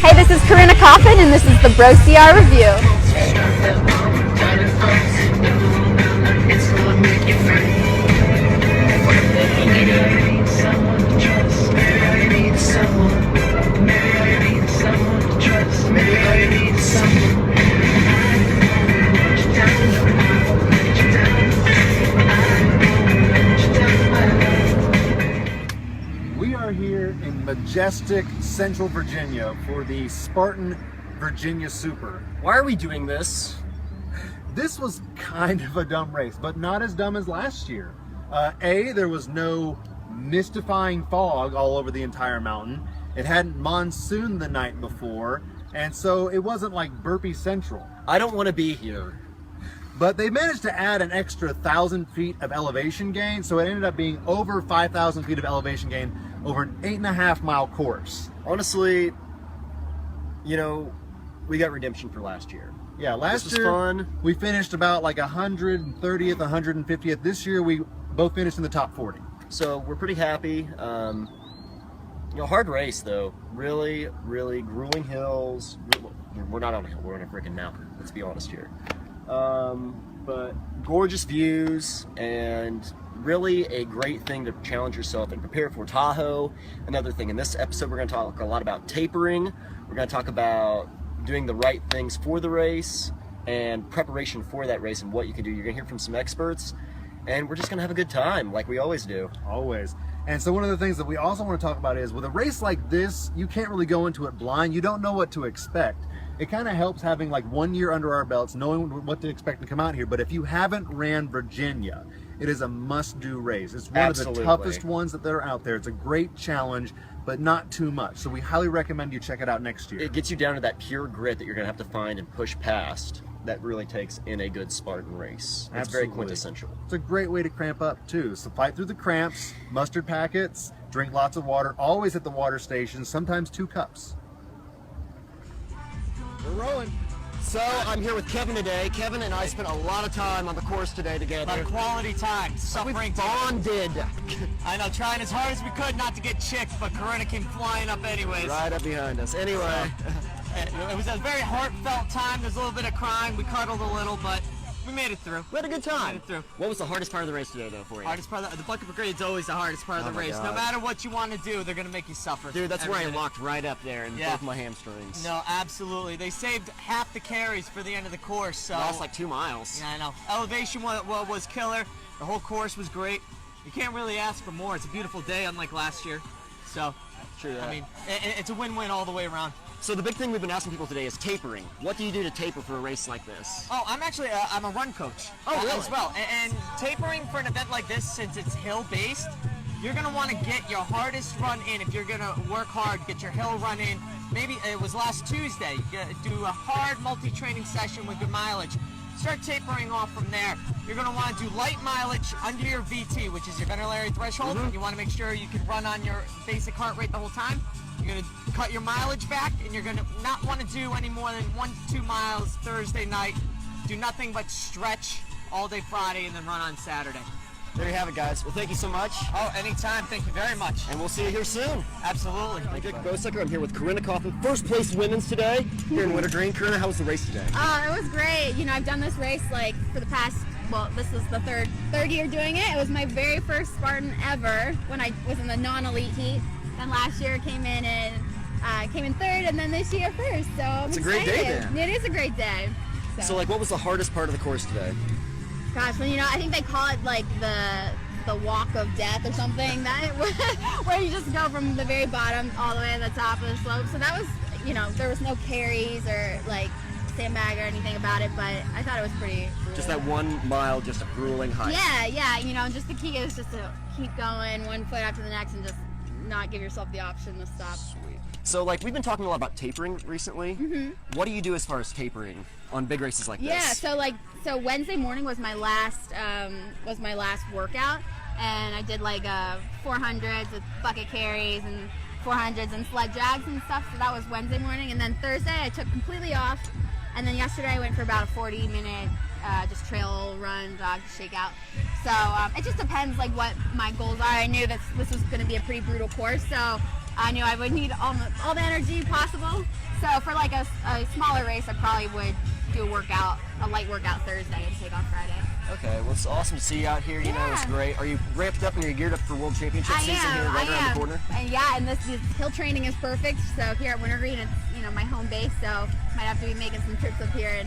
Hey, this is Corinna Coffin, and this is the BROCR Review. We are here in majestic Central Virginia for the Spartan Virginia Super. Why are we doing this? This was kind of a dumb race, but not as dumb as last year. There was no mystifying fog all over the entire mountain. It hadn't monsooned the night before, and so it wasn't like Burpee Central. I don't want to be here. But they managed to add an extra 1,000 feet of elevation gain, so it ended up being over 5,000 feet of elevation gain over an 8.5-mile course. Honestly, you know, we got redemption for last year. Yeah, last year fun. We finished about like 130th, 150th. This year we both finished in the top 40. So we're pretty happy. You know, hard race though. Really, really grueling hills. We're not on a hill, we're on a freaking mountain. Let's be honest here. But gorgeous views and really a great thing to challenge yourself and prepare for Tahoe. Another thing, in this episode we're going to talk a lot about tapering. We're going to talk about doing the right things for the race and preparation for that race and what you can do. You're going to hear from some experts, and we're just going to have a good time like we always do. Always. And so one of the things that we also want to talk about is with a race like this, you can't really go into it blind. You don't know what to expect. It kind of helps having like 1 year under our belts, knowing what to expect to come out here. But if you haven't ran Virginia, it is a must-do race. It's one Absolutely. of the toughest ones that are out there. It's a great challenge, but not too much. So we highly recommend you check it out next year. It gets you down to that pure grit that you're going to have to find and push past that really takes in a good Spartan race. It's very quintessential. It's a great way to cramp up too. So fight through the cramps, mustard packets, drink lots of water, always at the water station, sometimes 2 cups. We're rolling. So I'm here with Kevin today. Kevin and I spent a lot of time on the course today together. A quality time, suffering We together. bonded. I know, trying as hard as we could not to get chicked, but Corinna came flying up anyways. Right up behind us. Anyway. It was a very heartfelt time. There's a little bit of crying. We cuddled a little, but we made it through. We had a good time. Made it through. What was the hardest part of the race today, though, for you? Hardest part of the bucket brigade is always the hardest part of the my race. God. No matter what you want to do, they're going to make you suffer. Dude, that's every where I minute. locked right up there and Yeah. both my hamstrings. No, absolutely. They saved half the carries for the end of the course. So Lost like 2 miles. Yeah, I know. Elevation was killer. The whole course was great. You can't really ask for more. It's a beautiful day, unlike last year. So, True that. I mean, it's a win-win all the way around. So the big thing we've been asking people today is tapering. What do you do to taper for a race like this? Oh, I'm actually I'm a run coach. Oh, really? As well. And tapering for an event like this, since it's hill-based, you're gonna want to get your hardest run in. If you're gonna work hard, get your hill run in. Maybe it was last Tuesday. Do a hard multi-training session with good mileage. Start tapering off from there. You're going to want to do light mileage under your VT, which is your veterinary threshold. You want to make sure you can run on your basic heart rate the whole time. You're going to cut your mileage back, and you're going to not want to do any more than 1 to 2 miles Thursday night. Do nothing but stretch all day Friday, and then run on Saturday. There you have it, guys. Well, thank you so much. Oh, anytime. Thank you very much. And we'll see you here soon. Absolutely. Thank you, BROCR. I'm here with Corinna Coffin, first place women's today here in Wintergreen. Corinna, how was the race today? It was great. You know, I've done this race like for the past, well, this is the third year doing it. It was my very first Spartan ever when I was in the non-elite heat. And last year came in third, and then this year first. So I'm It's a excited. great day then. It is a great day. So, like, what was the hardest part of the course today? Gosh, well, you know, I think they call it like the walk of death or something, that where you just go from the very bottom all the way to the top of the slope. So that was, you know, there was no carries or like sandbag or anything about it, but I thought it was pretty brutal. Just that 1 mile, just a grueling hike. Yeah, you know, just the key is just to keep going one foot after the next and just not give yourself the option to stop. So, like, we've been talking a lot about tapering recently. What do you do as far as tapering on big races like this? Yeah, so Wednesday morning was my last workout, and I did like 400s with bucket carries and 400s and sled drags and stuff. So that was Wednesday morning, and then Thursday I took completely off, and then yesterday I went for about a 40-minute just trail run, jog, shakeout. So it just depends like what my goals are. I knew that this was going to be a pretty brutal course, so I knew I would need all the energy possible. So for like a smaller race, I probably would do a light workout Thursday and take off Friday. Okay, well, it's awesome to see you out here. You know, it's great. Are you ramped up and you're geared up for World Championship season here right around the corner? And yeah, and this hill training is perfect. So here at Wintergreen, it's my home base. So might have to be making some trips up here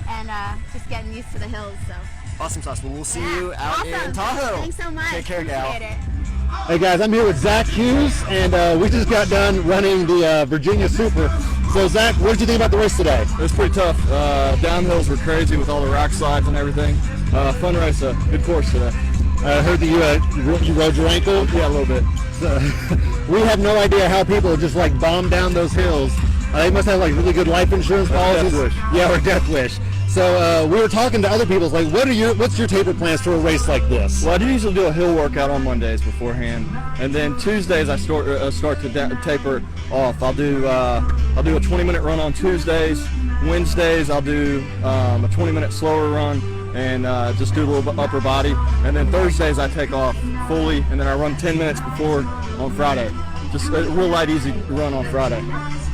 and just getting used to the hills. So awesome sauce. Well, we'll see you out in Tahoe. Thanks so much. Take care, gal. Appreciate it. Hey guys, I'm here with Zach Hughes, and we just got done running the Virginia Super. So Zach, what did you think about the race today? It was pretty tough. Downhills were crazy with all the rock slides and everything. Fun race, good course today. I heard that you rode your ankle. Yeah, a little bit. So, we have no idea how people just like bomb down those hills. They must have like really good life insurance policies. Death wish. Yeah, or death wish. So we were talking to other people. Like, what's your taper plans for a race like this? Well, I do usually do a hill workout on Mondays beforehand, and then Tuesdays I start to taper off. I'll do a 20-minute run on Tuesdays. Wednesdays I'll do a 20-minute slower run and just do a little upper body. And then Thursdays I take off fully, and then I run 10 minutes before on Friday. Just a real light, easy run on Friday.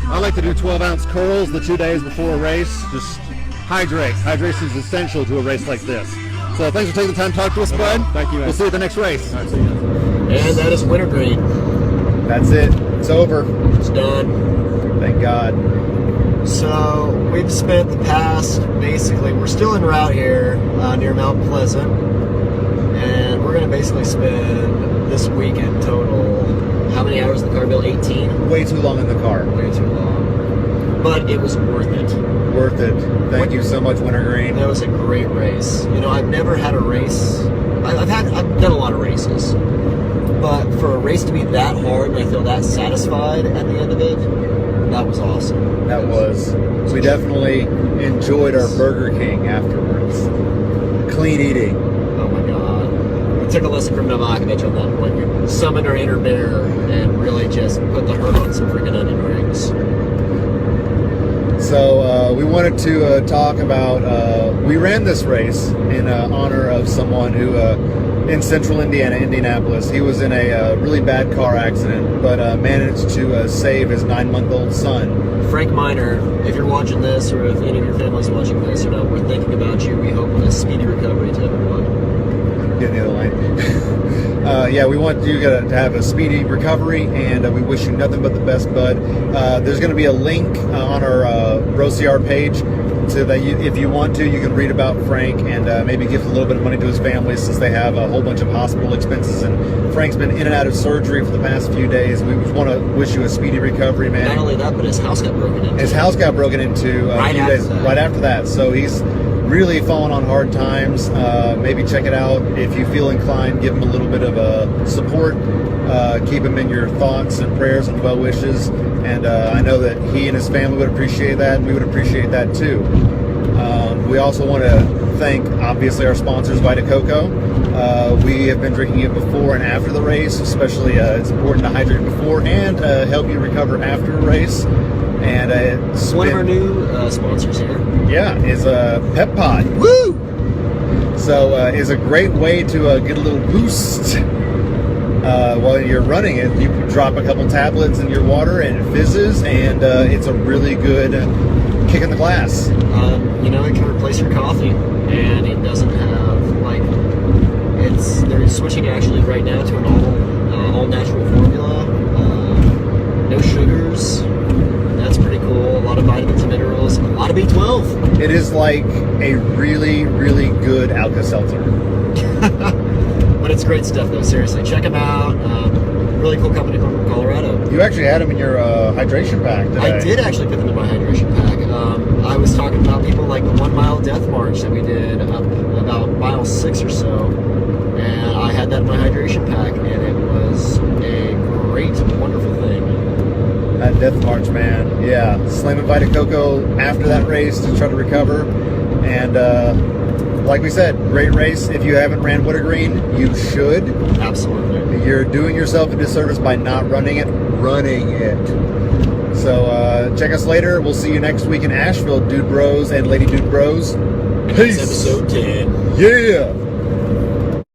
I like to do 12-ounce curls the 2 days before a race. Just hydrate. Hydration is essential to a race like this. So thanks for taking the time to talk to us, bud. Thank you, man. We'll see you at the next race. All right, see you guys. And that is Wintergreen. That's it. It's over. It's done. Thank God. So we've spent the past, basically, we're still en route here near Mount Pleasant, and we're going to basically spend this weekend total, how many hours in the car, Bill? 18? Way too long in the car. Way too long. But it was worth it. Worth it. Thank you so much, Wintergreen. That was a great race. You know, I've never had a race. I've done a lot of races, but for a race to be that hard and I feel that satisfied at the end of it, that was awesome. That was. We definitely enjoyed our Burger King afterwards. Clean eating. Oh my God. We took a lesson from Novakovic on that one. We summoned our inner bear and really just put the hurt on some freaking onion rings. So we wanted to talk about, we ran this race in honor of someone who, in central Indiana, Indianapolis, he was in a really bad car accident, but managed to save his 9-month-old son. Frank Miner, if you're watching this, or if any of your family's watching this, we're thinking about you. We hope a speedy recovery to everyone. Get in the other lane. Yeah, we want you to have a speedy recovery, and we wish you nothing but the best, bud. There's going to be a link on our BROCR page, so that if you want to, you can read about Frank and maybe give a little bit of money to his family, since they have a whole bunch of hospital expenses, and Frank's been in and out of surgery for the past few days. We just want to wish you a speedy recovery, man. Not only that, but his house got broken into. His house got broken into right after that. So he's really fallen on hard times. Maybe check it out if you feel inclined. Give him a little bit of support. Keep him in your thoughts and prayers and well wishes. And I know that he and his family would appreciate that, and we would appreciate that too. We also want to thank, obviously, our sponsors, Vita Coco. We have been drinking it before and after the race. Especially, it's important to hydrate before and help you recover after a race. And it's one of our new sponsors here. Yeah, is Pep Pod. Woo! So is a great way to get a little boost while you're running it. You drop a couple tablets in your water and it fizzes, and it's a really good kick in the glass. It can replace your coffee, and it doesn't have they're switching actually right now to an all natural formula. No sugars. That's pretty cool. A lot of vitamins and minerals, a lot of B12. It is like a really, really good Alka-Seltzer. But it's great stuff, though. Seriously, check them out. Really cool company from Colorado. You actually had them in your hydration pack today. I did actually put them in my hydration pack. I was talking about people like the 1 mile death march that we did about mile 6 or so, and I had that in my hydration pack, and it was a great, wonderful thing. That death march, man. Yeah, slamming Vita Coco after that race to try to recover, and like we said, great race. If you haven't ran Wintergreen, you should. Absolutely. You're doing yourself a disservice by not running it. So check us later. We'll see you next week in Asheville, Dude Bros and Lady Dude Bros. Peace. Episode 10. Yeah.